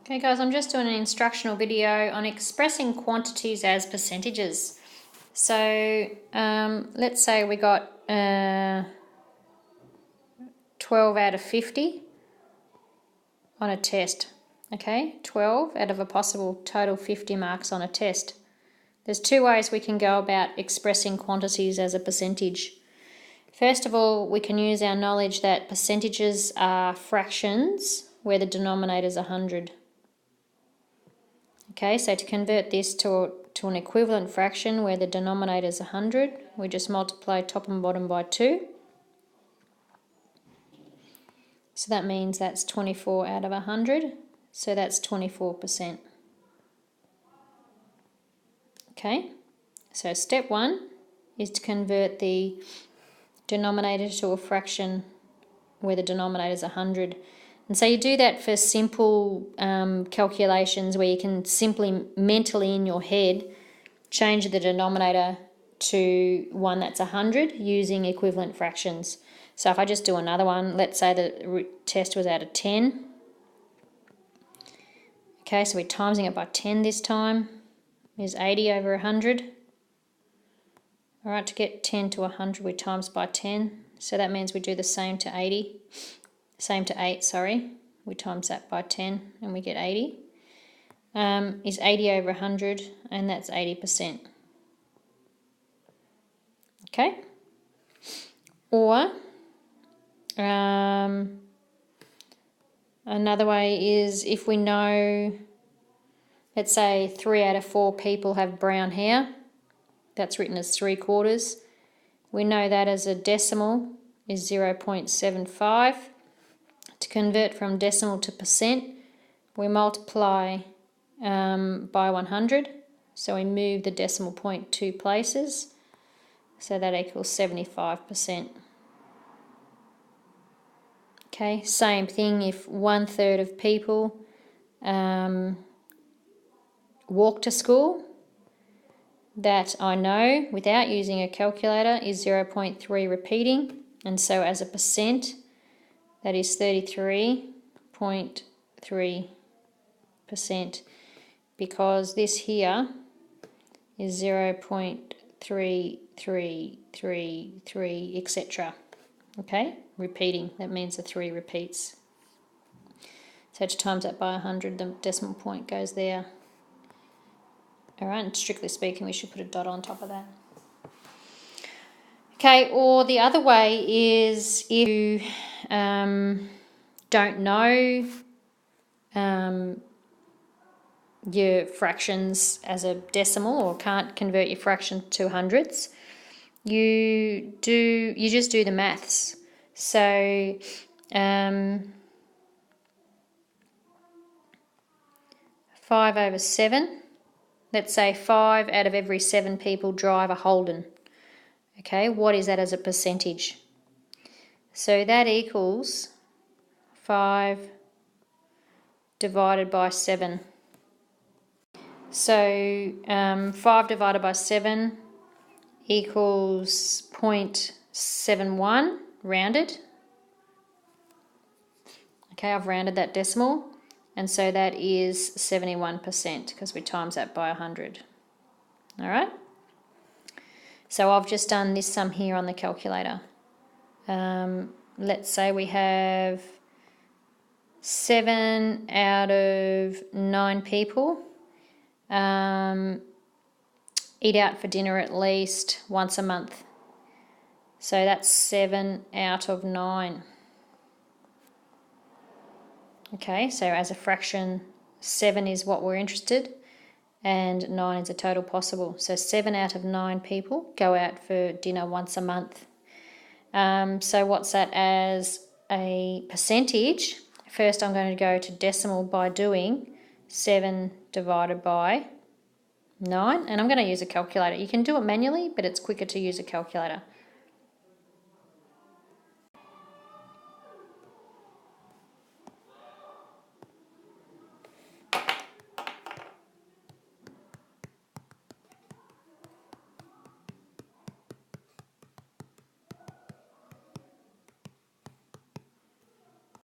Okay guys, I'm just doing an instructional video on expressing quantities as percentages. So let's say we got 12 out of 50 on a test. Okay, 12 out of a possible total 50 marks on a test. There's two ways we can go about expressing quantities as a percentage. First of all, we can use our knowledge that percentages are fractions where the denominator is 100. Okay, so to convert this to an equivalent fraction where the denominator is 100, we just multiply top and bottom by 2. So that means that's 24 out of 100, so that's 24%. Okay, so step 1 is to convert the denominator to a fraction where the denominator is 100. And so you do that for simple calculations where you can simply mentally in your head change the denominator to one that's 100 using equivalent fractions. So if I just do another one, let's say the test was out of 10. Okay, so we're timesing it by 10 this time. Is 80 over 100. Alright, to get 10 to 100 we times by 10. So that means we do the same to 80. Same to 8, sorry. We times that by 10 and we get 80. Is 80 over 100, and that's 80%. Okay? Or another way is if we know, let's say 3 out of 4 people have brown hair. That's written as 3/4. We know that as a decimal is 0.75. To convert from decimal to percent, we multiply by 100. So we move the decimal point 2 places. So that equals 75%. Okay, same thing if 1/3 of people walk to school. That I know without using a calculator is 0.3 repeating, and so as a percent that is 33.3%, because this here is 0.3333, etc. Okay, repeating, that means the 3 repeats. So to times that by 100, the decimal point goes there. Alright, and strictly speaking, we should put a dot on top of that. Okay, or the other way is if you don't know your fractions as a decimal or can't convert your fraction to hundreds, you just do the maths. So 5 over 7. Let's say 5 out of every 7 people drive a Holden. Okay, what is that as a percentage? So that equals 5 divided by 7. So 5 divided by 7 equals 0.71 rounded. Okay, I've rounded that decimal. And so that is 71% because we times that by 100. All right? So I've just done this sum here on the calculator. Let's say we have 7 out of 9 people eat out for dinner at least once a month. So that's 7 out of 9. Okay, so as a fraction, 7 is what we're interested, and 9 is a total possible. So 7 out of 9 people go out for dinner once a month. So what's that as a percentage? First I'm going to go to decimal by doing 7 divided by 9, and I'm going to use a calculator. You can do it manually, but it's quicker to use a calculator.